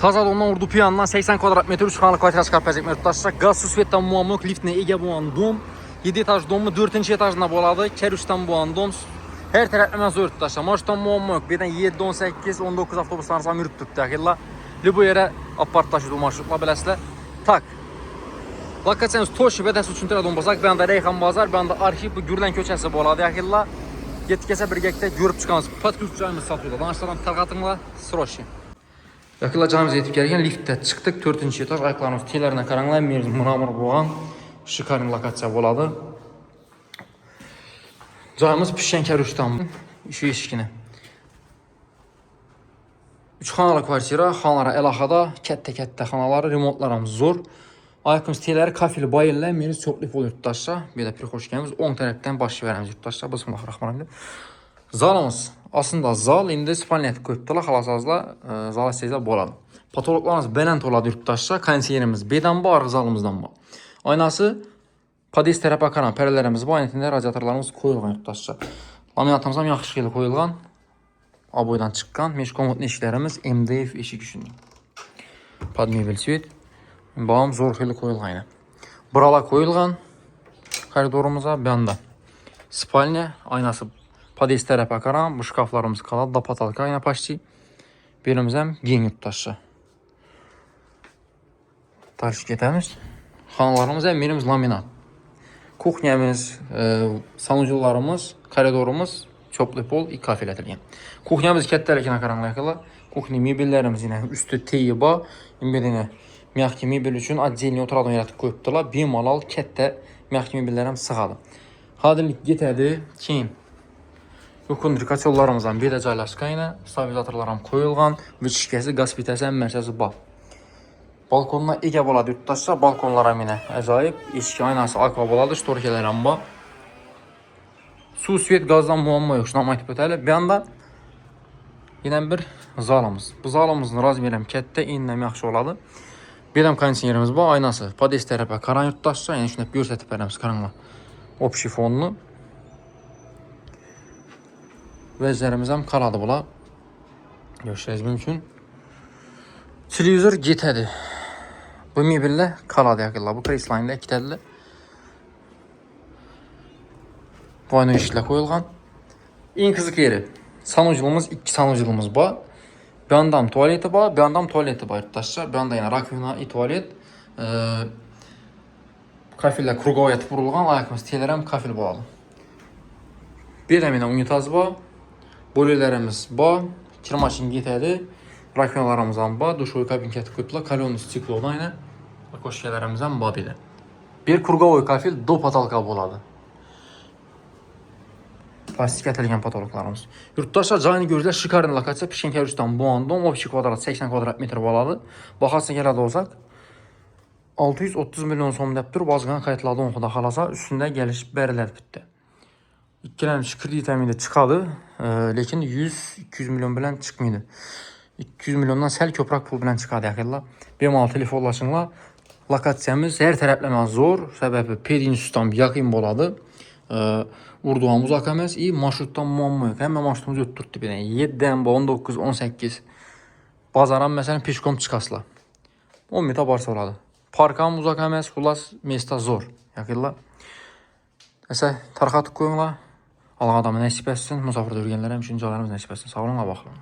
Taza ondan Urdupi yanından 80 kvadrat metre 3 xanalı kvartira çıxarıb bəzəkmək tutlaşacaq. Qaz, su, svetdən muamma yox, liftlə ega bu an dom. 7 etaj domu 4-cü etajında boladı. Kərüşdən bu an dom. Hər tərəfləmən zor tutlaşacaq. Marşdan muamma yox. Birdən 7, 18, 19 avtobuslarını sam yürüb tutdu axilla. Bu yerə apart daşıdı o marşrutla beləsilə. Tak. Lokasiyamız Toşi və dəs üçün dom basaq. Bir anda Reyxan bazar, bir anda arxiv bu Gürlən köçəsi boladı axilla. Yetkəsə birgəkdə görüb çıxanız. Podключаемый satıyorlar. Danışlardan tərqatınla Sroşi. Yakıla canımız yetib gəlirkən liftdə çıxdıq 4-cü etaj. Ayaqlarımız tiyələrinə qaranlayıb, mıramır boğan. Şikarin lokasiya boladı. Cayımız pişən kərüşdən. İşi işkinə. 3 xanalı kvartira, xanalara əlaxada, kətdə xanaları, remontlarımız zor. Ayaqımız tiyələri kafeli bayırlar, meniz çoxlif olur yurttaşsa. Bir də prixoşkəmiz 10 tərəfdən başı verəmiz yurttaşsa. Bısmı baxıraq. Zalımız aslında zal indi spalniyyət qoyubdular xalasazla zala istəyəcək boladı. Patologlarımız bələnt oladı yurttaşsa, konserimiz bedən bu, arıq zalımızdan bu. Aynası podest tərəfə akaran pərələrimiz bu, aynətində radiatorlarımız qoyulğan yurttaşsa. Laminatımızdan yaxşı xeyli qoyulğan, aboydan çıxqan, meşkomotlu eşiklərimiz MDF eşik üçündür. Podmebel svet, bağım zor xeyli qoyulğan yine. Burala qoyulğan koridorumuza bir anda spalniya, aynası podest tərəfə akaran, bu şkaflarımız qaladı, da patalka yine paşçı. Birimizəm gen yurttaşsa. Tarış getəmiz. Xanalarımız əmirimiz laminat. Kuxnyamız, sanucularımız, koridorumuz çoplu pol, ilk kafel edilген. Kuxnyamız kətdəlikən akaranlayaqıla. Kuxni mebellərimiz yine üstü teyba. Yine miyaqki mebel üçün adzelini oturadan yaratıb qoyubdular. Bemalal kətdə miyaqki mebellərim sığadı. Xadimlik getədi. Kim? Kommunikasiyalarımızdan bir də caylaşqa ilə stabilizatorlarım qoyulğan, vıçışkəsi, qaz pitəsi, mərkəzi bal. Balkonuna ega boladı yurttaşsa, balkonlara minə əcaib, eşki aynası akva boladı, ştorkələrim var. Su, svet, qazdan muamma yox, şunam aytıb ötəli. Bir anda yenə bir zalımız. Bu zalımızın razmerəm kətdə inləm yaxşı oladı. Bir dəm kondisionerimiz var, aynası podest tərəfə karan yurttaşsa, yəni şuna görsətib verəmiz karanla. Opşi fonlu. Vəzlərimizəm qaladı bula. Görüşürüz mümkün. Televizor getədi. Bu mebellə qaladı yaxılla. Bu kresləyində ikitədilə. Vayno işlə qoyulğan. En qızıq yeri. Sanuculuğumuz, 2 sanuculuğumuz var. Bir andam tuvaleti var, bir andam tuvaleti var yurttaşsa. Bir anda yine rakvina, tuvalet. Kafillə kruqovyat vurulğan. Ayaqımız tiyələrəm kafil boladı. Bir də unitaz var. Boilerlərimiz var, kirmaşın getədi, rakvinalarımızdan var, duşoy kabinketi qoyublar, kalyonlu stiklodan yine koşkələrimizdən var bir də. Bir kurqavoy kafil do patalka boladı. Plastik ətilgən patologlarımız. Yurttaşlar cayını gözlər şikarin lokasiya Pişenkərüsdən bu andon 12 kvadrat 80 kvadrat metr boladı. Baxarsa gələdə olsaq 630 milyon som dəbdir, bazğan kayıtladı onxuda xalasa üstündə gəliş bərilər bitdi. İkkiləmiş kredit əmində çıxadı, lakin 100-200 milyon bilən çıxmıydı. 200 milyondan səl köprak pul bilən çıxadı yaxılla. Bemal telefonlaşınla lokasiyamız hər tərəfləmə zor, səbəbi perinsüstan yaxın boladı. Urduan uzaq əməz, marşrutdan muamma yox. Həmə marşrutumuz ötdürdü bir dənə. 7-dən 19, 18. Bazaran məsələn peşkom çıxasla. 10 metre barsa oladı. Parkam uzaq əməz, xulas mesta zor yaxılla. Nəsə, tarxatıq qoyunla. Allah adamı nəsib etsin. Musafirdə ürgənlərə həmçinin calarımız nəsib etsin. Sağ olun, baxın.